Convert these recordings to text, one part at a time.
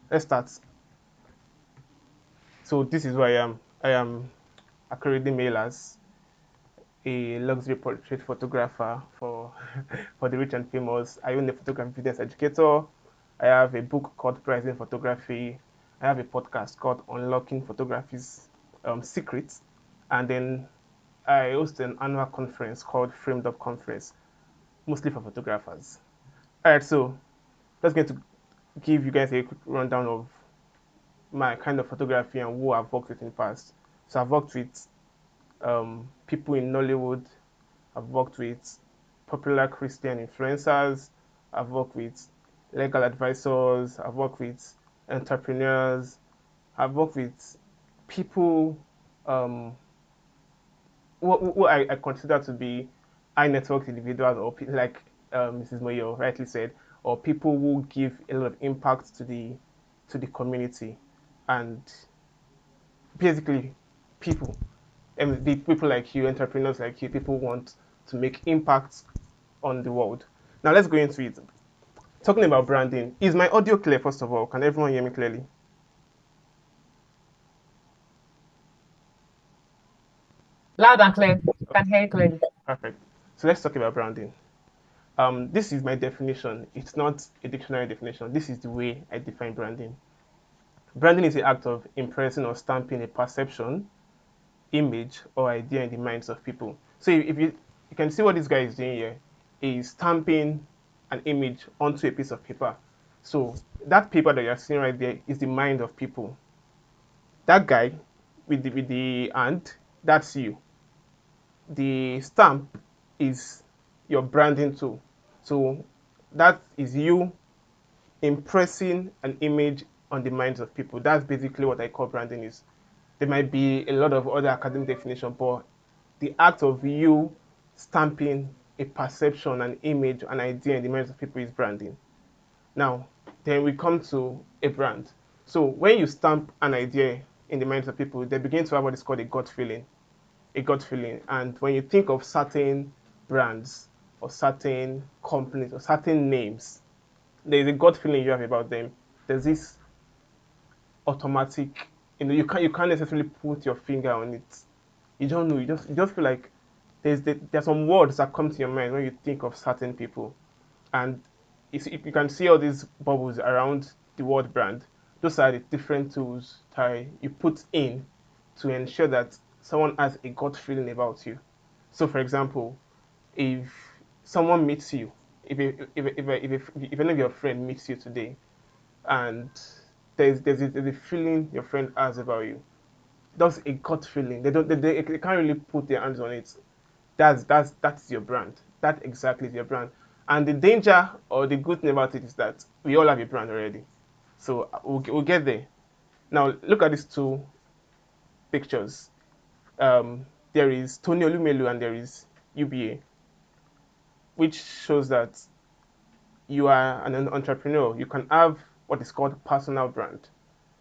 let's start. So this is who I am. I am Akorede Mailers, a luxury portrait photographer for for the rich and famous. I own a photography business educator. I have a book called Pricing Photography. I have a podcast called Unlocking Photography's Secrets, and then I host an annual conference called Framed Up Conference, mostly for photographers. All right, so just going to give you guys a quick rundown of my kind of photography and who I've worked with in the past. So I've worked with people in Nollywood. I've worked with popular Christian influencers. I've worked with legal advisors. I've worked with entrepreneurs. I've worked with people um, who I consider to be high network individuals, or like Mrs. Moyo rightly said, or people who give a lot of impact to the community, and basically people, and the people like you, entrepreneurs like you, people who want to make impact on the world. Now let's go into it. Talking about branding, is my audio clear? First of all, can everyone hear me clearly? Loud and clear. Can hear you clearly. Perfect. So let's talk about branding. This is my definition. It's not a dictionary definition. This is the way I define branding. Branding is the act of impressing or stamping a perception, image, or idea in the minds of people. So if you can see what this guy is doing here, is stamping an image onto a piece of paper. So that paper that you're seeing right there is the mind of people. That guy with the hand, that's you. The stamp is your branding tool. So that is you impressing an image on the minds of people. That's basically what I call branding is. There might be a lot of other academic definition, but the act of you stamping a perception, an image, an idea in the minds of people is branding. Now, then we come to a brand. So when you stamp an idea in the minds of people, they begin to have what is called a gut feeling. A gut feeling. And when you think of certain brands or certain companies or certain names, there's a gut feeling you have about them. There's this automatic, you can't necessarily put your finger on it. You don't know. You just feel like there's some words that come to your mind when you think of certain people, and you can see all these bubbles around the word brand. Those are the different tools that you put in to ensure that someone has a gut feeling about you. So, for example, if someone meets you, if any of your friend meets you today, and there's a feeling your friend has about you, that's a gut feeling. They can't really put their hands on it. That's your brand. That exactly is your brand. And the danger or the good thing about it is that we all have a brand already. So we'll get there. Now look at these two pictures. There is Tony Olumelu and there is UBA, which shows that you are an entrepreneur. You can have what is called personal brand,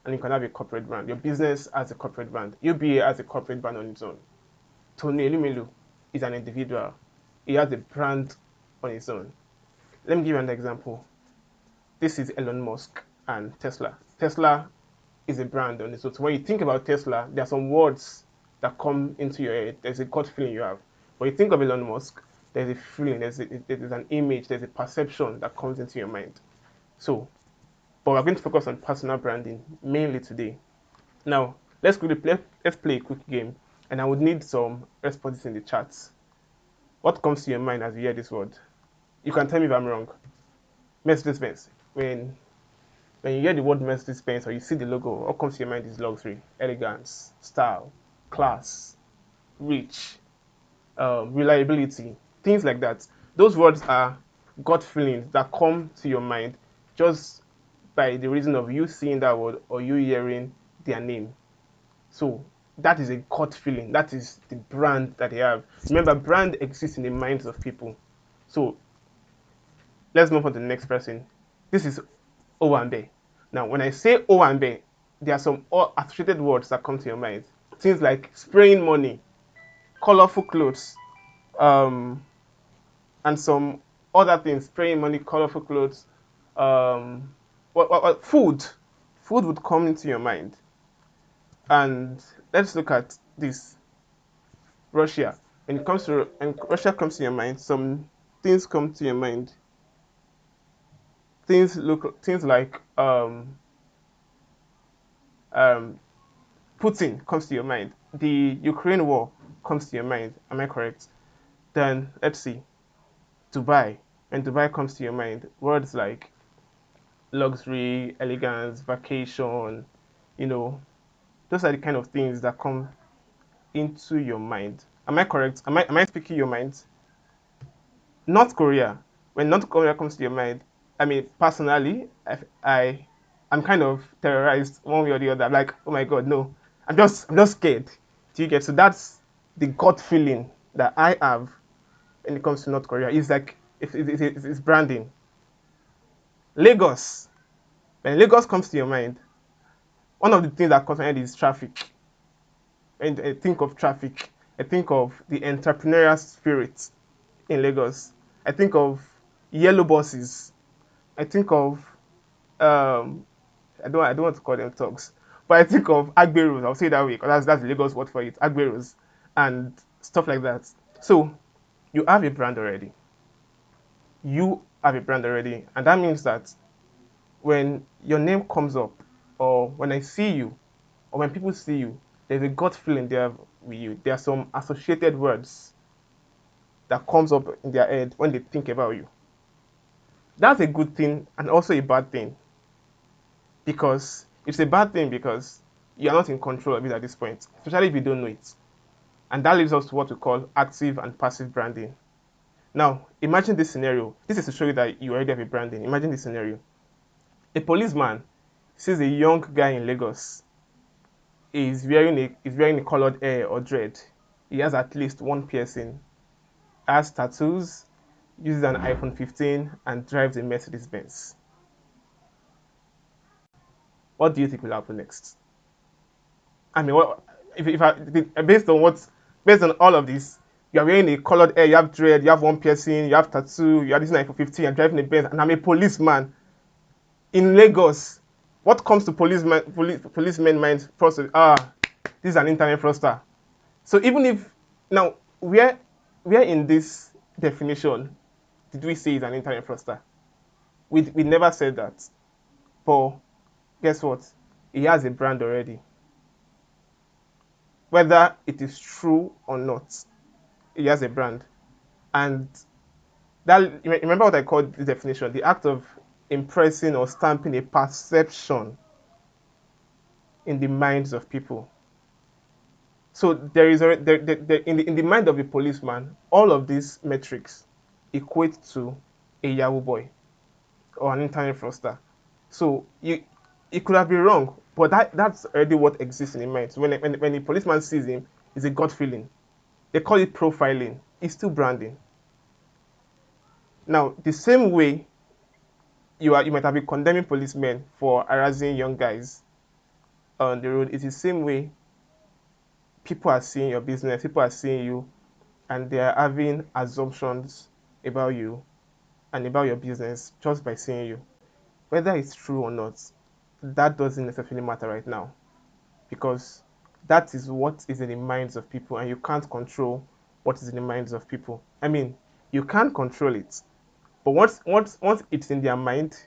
and you can have a corporate brand. Your business has a corporate brand. UBA has a corporate brand on its own. Tony Elumelu is an individual. He has a brand on his own. Let me give you an example. This is Elon Musk and Tesla. Tesla is a brand on its own. So when you think about Tesla, there are some words that come into your head. There's a gut feeling you have. When you think of Elon Musk, there's a feeling, there's an image, there's a perception that comes into your mind. So, but we're going to focus on personal branding mainly today. Now, let's play a quick game, and I would need some responses in the chats. What comes to your mind as you hear this word? You can tell me if I'm wrong. Mercedes Benz. When you hear the word Mercedes Benz or you see the logo, what comes to your mind is luxury, elegance, style, class, rich, reliability, things like that. Those words are gut feelings that come to your mind just by the reason of you seeing that word or you hearing their name. So that is a gut feeling. That is the brand that they have. Remember, brand exists in the minds of people. So let's move on to the next person. This is Owambe. Now, when I say Owambe, there are some associated words that come to your mind. Things like spraying money, colorful clothes, um, and some other things. Spraying money, colorful clothes, food. food would come into your mind. And let's look at this. Russia. When Russia comes to your mind, some things come to your mind. Things like um, Putin comes to your mind. The Ukraine war comes to your mind. Am I correct? Then let's see. Dubai. When Dubai comes to your mind, words like luxury, elegance, vacation, you know, those are the kind of things that come into your mind. Am I correct? Am I speaking your mind? North Korea. When North Korea comes to your mind, I mean, personally, I'm kind of terrorized one way or the other. I'm like, oh my god, no, I'm just scared. Do you get? So that's the gut feeling that I have when it comes to North Korea. It's like it's branding. Lagos. When Lagos comes to your mind, one of the things that comes to mind is traffic. And I think of traffic, I think of the entrepreneurial spirit in Lagos. I think of yellow buses. I think of um, I don't want to call them thugs, but I think of agberos. I'll say it that way because that's the Lagos word for it, agberos, and stuff like that. So you have a brand already. You have a brand already, and that means that when your name comes up, or when I see you, or when people see you, there's a gut feeling there with you. There are some associated words that comes up in their head when they think about you. That's a good thing and also a bad thing, because it's a bad thing because you're not in control of it at this point, especially if you don't know it. And that leads us to what we call active and passive branding. Now, imagine this scenario. This is to show you that you already have a branding. Imagine this scenario. A policeman sees a young guy in Lagos. He's wearing a colored hair or dread. He has at least one piercing, has tattoos, uses an iPhone 15, and drives a Mercedes Benz. What do you think will happen next? I mean, what if I based on all of this, you are wearing a colored hair, you have dread, you have one piercing, you have tattoo, you are using iPhone 15, you're driving a Benz, and I'm a policeman in Lagos. What comes to policemen minds first? This is an internet fraudster. So even if now where in this definition did we say is an internet fraudster? We never said that. But guess what? He has a brand already. Whether it is true or not, he has a brand. And that remember what I called the definition, the act of impressing or stamping a perception in the minds of people. So there is in the mind of a policeman, all of these metrics equate to a Yahoo boy or an internet fraudster. So it could have been wrong, but that's already what exists in the mind. So when a policeman sees him, it's a gut feeling. They call it profiling. It's still branding. Now, the same way you might have been condemning policemen for harassing young guys on the road, it's the same way people are seeing your business, people are seeing you, and they are having assumptions about you and about your business just by seeing you. Whether it's true or not, that doesn't necessarily matter right now, because that is what is in the minds of people, and you can't control what is in the minds of people. I mean, you can't control it, but once it's in their mind,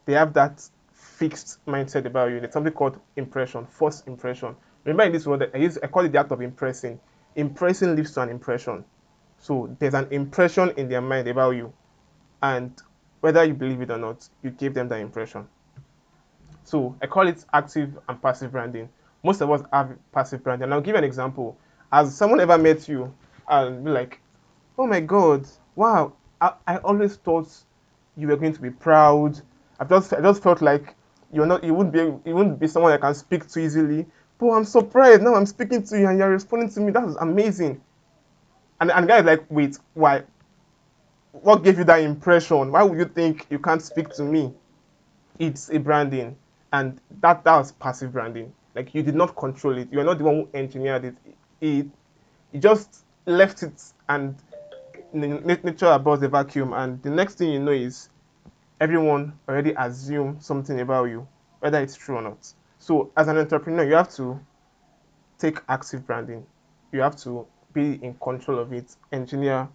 they have that fixed mindset about you. There's something called impression, first impression. Remember in this word, I call it the act of impressing. Impressing leads to an impression. So there's an impression in their mind about you, and whether you believe it or not, you gave them that impression. So I call it active and passive branding. Most of us have passive branding. And I'll give you an example. Has someone ever met you and be like, oh my God, wow, I always thought you were going to be proud. I just felt like you wouldn't be someone I can speak to easily. But I'm surprised now I'm speaking to you and you're responding to me. That's amazing. And the guy is like, wait, why? What gave you that impression? Why would you think you can't speak to me? It's a branding, and that was passive branding. Like you did not control it. You're not the one who engineered it. It you just left it, and nature abhors the vacuum. And the next thing you know is everyone already assumed something about you. whether it's true or not. So as an entrepreneur, you have to take active branding. You have to be in control of it, engineer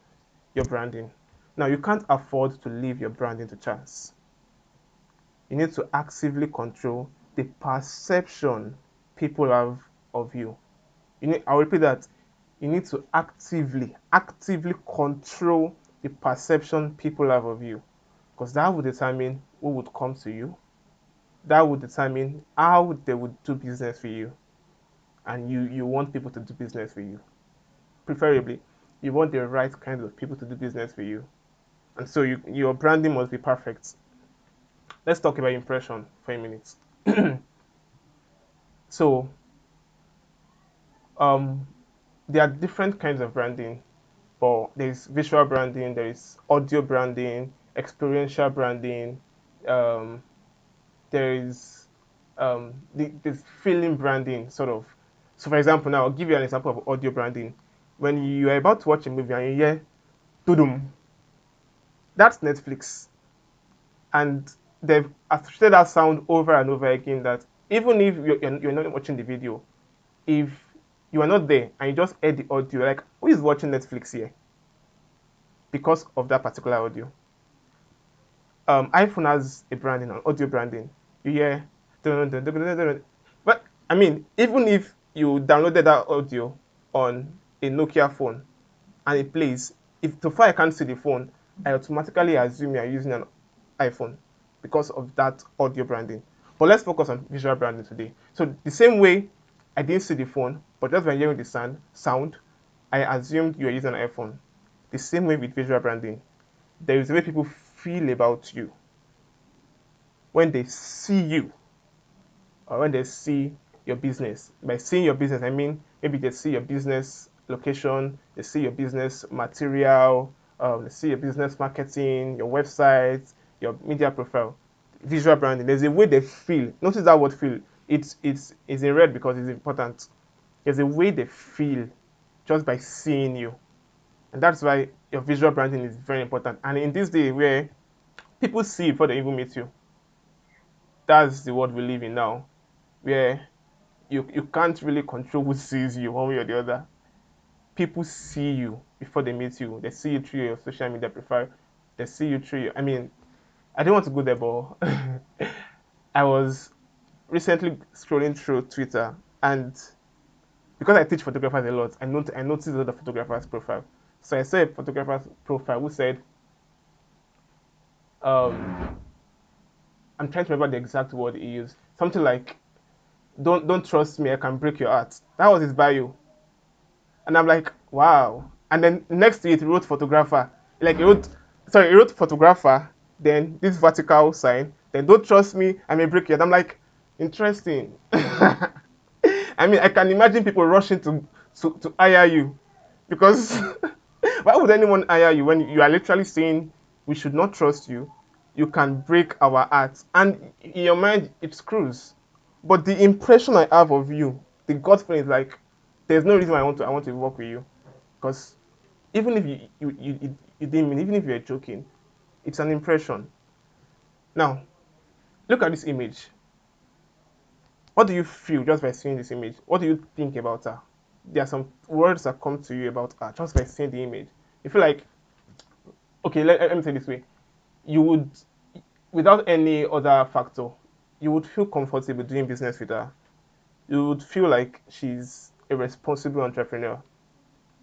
your branding. Now, you can't afford to leave your branding to chance. You need to actively control the perception people have of you. I'll repeat that. You need to actively control the perception people have of you, because that will determine who would come to you. That would determine how they would do business with you, and you want people to do business with you. Preferably, you want the right kind of people to do business with you, and so your branding must be perfect. Let's talk about impression for a minute. So, um, there are different kinds of branding, but there's visual branding, there is audio branding, experiential branding, um, there is this feeling branding, sort of. So, for example, now I'll give you an example of audio branding. When you are about to watch a movie and you hear "tudum," that's Netflix, and they've associated that sound over and over again. That even if you're not watching the video, if you are not there and you just heard the audio, like, who is watching Netflix here? Because of that particular audio. iPhone has a branding, an audio branding. You hear, dun, dun, dun, dun, dun, dun. But I mean, even if you downloaded that audio on a Nokia phone and it plays, if so far I can't see the phone, I automatically assume you're using an iPhone because of that audio branding. But let's focus on visual branding today. So the same way I didn't see the phone, but just by hearing the sound, I assumed you were using an iPhone. The same way with visual branding. There is a way people feel about you when they see you, or when they see your business. By seeing your business, I mean maybe they see your business location, they see your business material, they see your business marketing, your website, your media profile, visual branding. There's a way they feel. Notice that word feel. It's in red because it's important. There's a way they feel just by seeing you. And that's why your visual branding is very important. And in this day where people see before they even meet you, that's the world we live in now, where you can't really control who sees you one way or the other. People see you before they meet you. They see you through your social media profile. They see you through I mean, I don't want to go there, but I was recently scrolling through Twitter, and because I teach photographers a lot, I noticed a lot of photographers' profile. So I saw a photographer's profile who said, um, I'm trying to remember the exact word he used. Something like, don't trust me, I can break your heart. That was his bio. And I'm like, wow. And then next to it, he wrote photographer. Like he wrote photographer, then this vertical sign, then don't trust me, I may break it. I'm like, interesting. I mean, I can imagine people rushing to hire you, because why would anyone hire you when you are literally saying we should not trust you? You can break our hearts, and in your mind it screws. But the impression I have of you, the gut feeling is like, there's no reason I want to work with you, because even if you didn't mean, even if you're joking, it's an impression. Now, look at this image. What do you feel just by seeing this image? What do you think about her? There are some words that come to you about her just by seeing the image. You feel like, okay, let me say it this way. You would, without any other factor, you would feel comfortable doing business with her. You would feel like she's a responsible entrepreneur.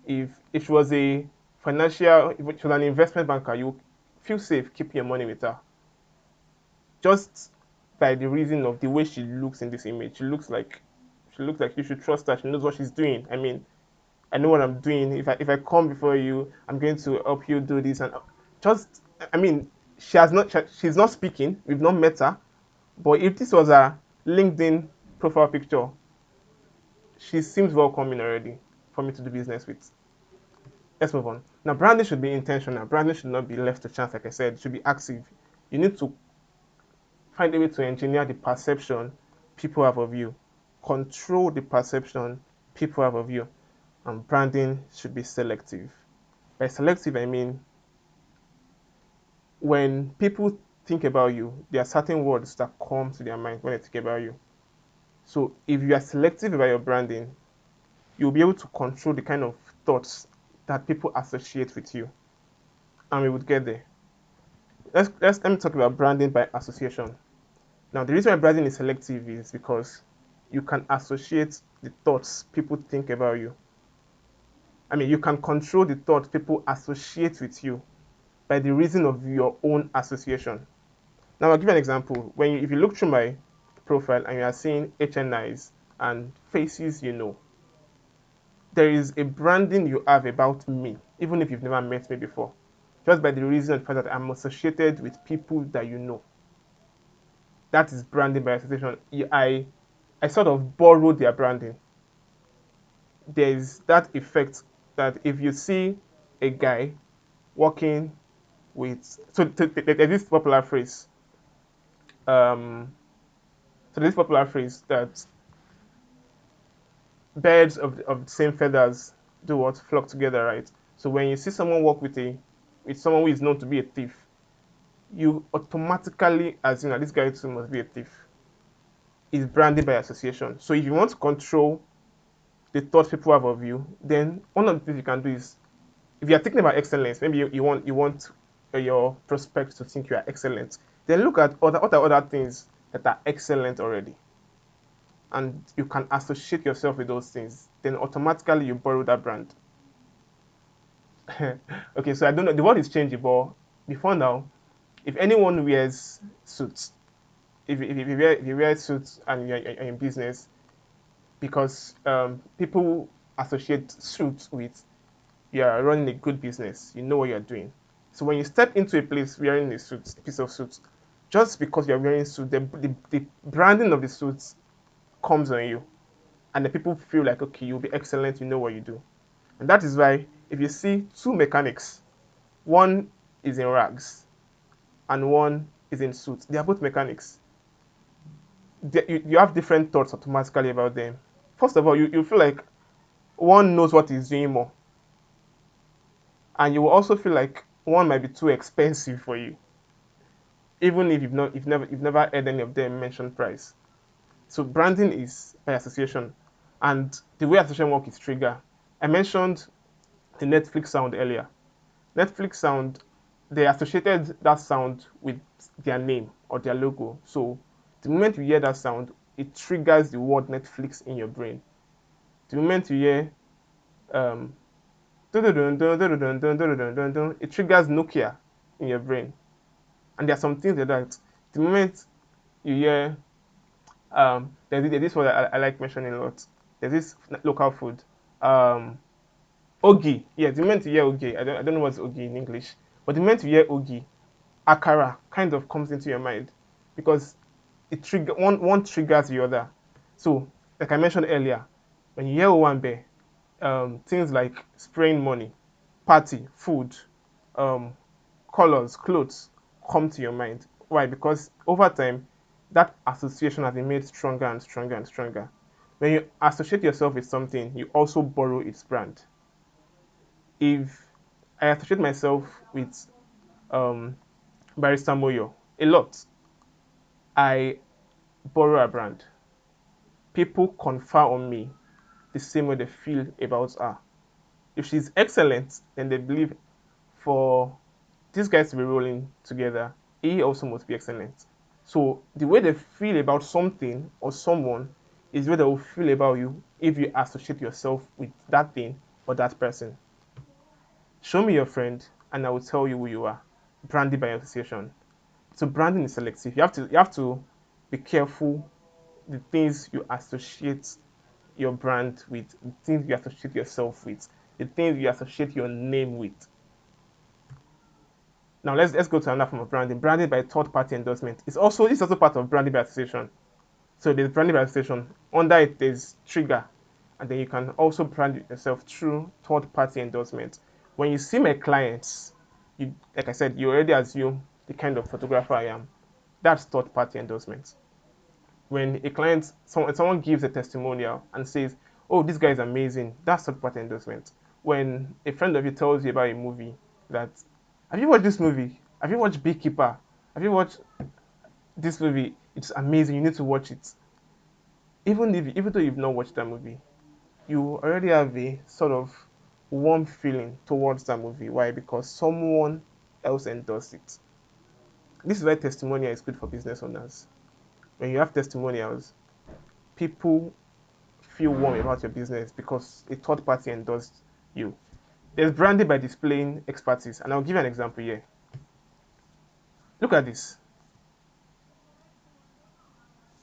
If she was a financial, if she was an investment banker, you feel safe keeping your money with her. Just by the reason of the way she looks in this image. She looks like you should trust her. She knows what she's doing. I mean, I know what I'm doing. If I come before you, I'm going to help you do this, and just, I mean, she's not speaking. We've not met her, but if this was a LinkedIn profile picture, she seems welcoming already for me to do business with. Let's move on. Now, branding should be intentional. Branding should not be left to chance. Like I said, it should be active. You need to find a way to engineer the perception people have of you. Control the perception people have of you. And branding should be selective. By selective, I mean when people think about you, there are certain words that come to their mind when they think about you. So if you are selective about your branding, you'll be able to control the kind of thoughts that people associate with you. And we would get there. Let me talk about branding by association. Now, the reason why branding is selective is because you can associate the thoughts people think about you. I mean, you can control the thoughts people associate with you by the reason of your own association. Now, I'll give you an example. If you look through my profile and you are seeing HNIs and faces you know, there is a branding you have about me, even if you've never met me before, just by the reason of the fact that I'm associated with people that you know. That is branding by association. I sort of borrow their branding. There's that effect that if you see a guy walking with, there's this popular phrase. Um, so this popular phrase that birds of the same feathers do what flock together, right? So when you see someone walk with someone who is known to be a thief, you automatically assume that this guy too must be a thief. Is branding by association. So if you want to control the thoughts people have of you, then one of the things you can do is, if you are thinking about excellence, maybe you want your prospects to think you are excellent, then look at other things that are excellent already, and you can associate yourself with those things. Then automatically you borrow that brand. Okay, so I don't know, the world is changing, but before now, if anyone wears suits, if you wear suits and you're in business, because people associate suits with you are running a good business, you know what you're doing. So when you step into a place wearing a piece of suit, just because you're wearing suit, the branding of the suits comes on you, and the people feel like, okay, you'll be excellent, you know what you do. And that is why if you see two mechanics, one is in rags and one is in suits, they are both mechanics. You have different thoughts automatically about them. First of all, you feel like one knows what he's doing more, and you will also feel like one might be too expensive for you, even if you've never heard any of them mention price. So branding is by association, and the way association work is trigger. I mentioned the Netflix sound earlier. Netflix sound, they associated that sound with their name or their logo. So the moment you hear that sound, it triggers the word Netflix in your brain. The moment you hear um, it triggers Nokia in your brain. And there are some things like that. The moment you hear, there's this word I like mentioning a lot. There's this local food, um, ogi. Yeah, the moment you hear ogi, I don't know what's ogi in English, but the moment you hear ogi, akara kind of comes into your mind because one triggers the other. So, like I mentioned earlier, when you hear Owambe, things like spraying money, party, food, um, colors, clothes come to your mind. Why? Because over time, that association has been made stronger and stronger and stronger. When you associate yourself with something, you also borrow its brand. If I associate myself with um, Barrister Moyo a lot, I borrow a brand. People confer on me the same way they feel about her. If she's excellent, then they believe for these guys to be rolling together, he also must be excellent. So the way they feel about something or someone is the way they will feel about you if you associate yourself with that thing or that person. Show me your friend, and I will tell you who you are. Branding by association. So branding is selective. You have to be careful the things you associate your brand with, the things you associate yourself with, the things you associate your name with. Now let's go to another form of branding. Branding by third party endorsement. It's also part of branding by association. So there's branding by association. Under it there's trigger, and then you can also brand yourself through third party endorsement. When you see my clients, you like I said, you already assume the kind of photographer I am. That's third party endorsement. When a client, someone gives a testimonial and says, "Oh, this guy is amazing," that's third party endorsement. When a friend of you tells you about a movie that, "Have you watched this movie? Have you watched Beekeeper?" Have you watched this movie? It's amazing. You need to watch it. Even though you've not watched that movie, you already have a sort of warm feeling towards that movie. Why? Because someone else endorsed it. This is why testimonial is good for business owners. When you have testimonials, people feel warm about your business because a third party endorsed you. There's branding by displaying expertise, and I'll give you an example here. Look at this.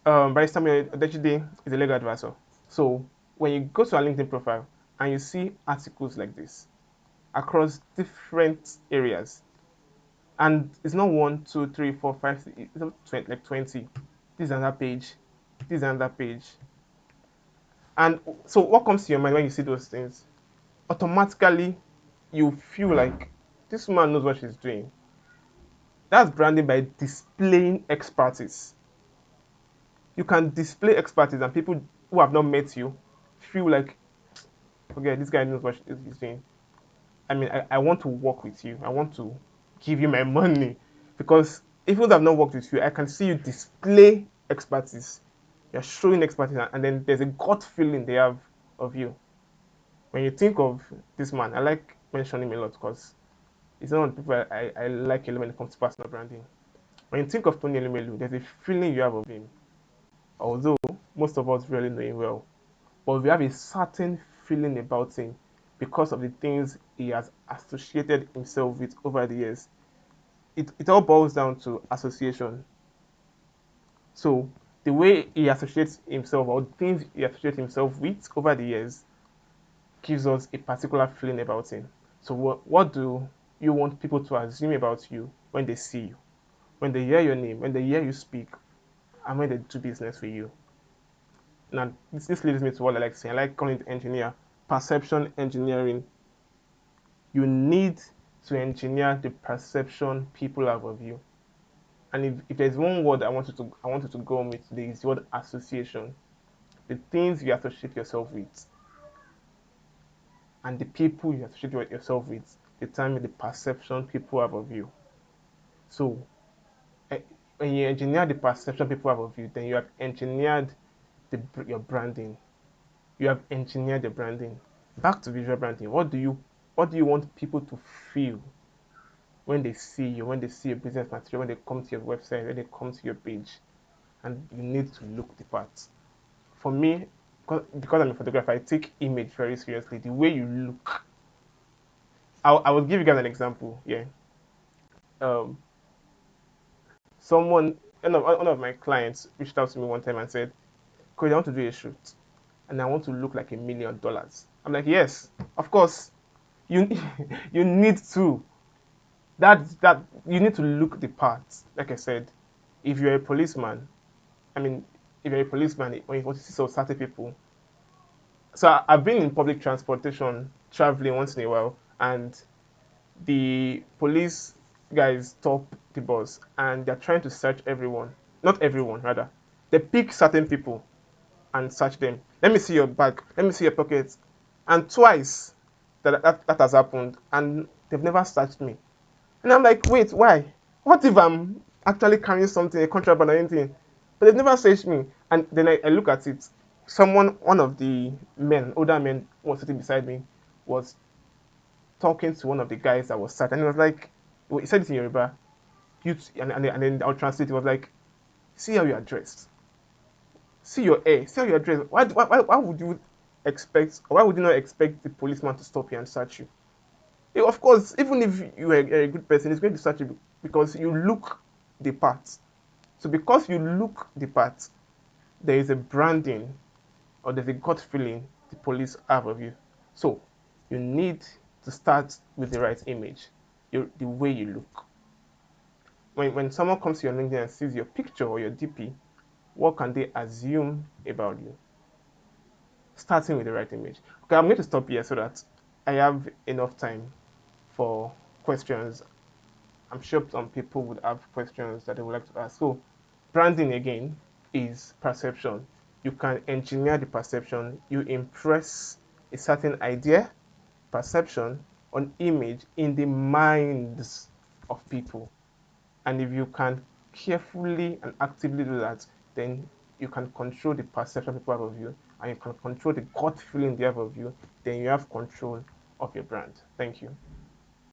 Barrister Odejide is a legal advisor. So when you go to our LinkedIn profile and you see articles like this across different areas, and it's not one, two, three, four, five, it's not 20, like 20. This is another page. This is another page. And so what comes to your mind when you see those things? Automatically, you feel like this woman knows what she's doing. That's branding by displaying expertise. You can display expertise, and people who have not met you feel like, okay, this guy knows what he's doing. I mean, I want to work with you. I want to give you my money because even though I've not worked with you, I can see you display expertise. You're showing expertise, and then there's a gut feeling they have of you. When you think of this man, I like mentioning him a lot because he's one of the people I like a lot when it comes to personal branding. When you think of Tony Elumelu, there's a feeling you have of him. Although most of us really know him well, but we have a certain feeling about him because of the things he has associated himself with over the years. It all boils down to association. So the way he associates himself or things he associates himself with over the years gives us a particular feeling about him. So what do you want people to assume about you when they see you, when they hear your name, when they hear you speak, and when they do business with you? Now, this leads me to what I like saying. I like calling it engineer, perception engineering. You need to engineer the perception people have of you. And if there's one word I want you to go on with today, is the word association. The things you associate yourself with and the people you associate yourself with determine the perception people have of you. So eh, when you engineer the perception people have of you, then you have engineered your branding. You have engineered the branding. Back to visual branding. What do you want people to feel when they see you, when they see your business material, when they come to your website, when they come to your page? And you need to look the part. For me, because I'm a photographer, I take image very seriously. The way you look. I will give you guys an example. Yeah. Um, someone, one of my clients reached out to me one time and said, "Cody, I want to do a shoot, and I want to look like $1 million." I'm like, "Yes, of course. You you need to. That you need to look the part." Like I said, if you're a policeman, I mean, if you're a policeman, when you want to see some certain people. So I've been in public transportation, traveling once in a while, and the police guys stop the bus and they're trying to search everyone. Not everyone, rather. They pick certain people and search them. Let me see your bag. Let me see your pockets. And twice that has happened, and they've never searched me. And I'm like, wait, why? What if I'm actually carrying something, a contraband or anything? But they've never searched me. And then I look at it. One of the men, older men, was sitting beside me, was talking to one of the guys that was sat, and he was like, he said it in Yoruba, and then I'll translate. It was like, see how you are dressed, see your hair, see how you are dressed. Why would you expect, or why would you not expect the policeman to stop you and search you? Of course, even if you are a good person, he's going to search you because you look the part. So because you look the part, there is a branding or there's a gut feeling the police have of you. So you need to start with the right image, the way you look. When someone comes to your LinkedIn and sees your picture or your DP, what can they assume about you? Starting with the right image. Okay, I'm going to stop here so that I have enough time for questions. I'm sure some people would have questions that they would like to ask. So, branding again is perception. You can engineer the perception. You impress a certain idea, perception, on image in the minds of people. And if you can carefully and actively do that, then you can control the perception people have of you, and you can control the gut feeling they have of you. Then you have control of your brand. Thank you.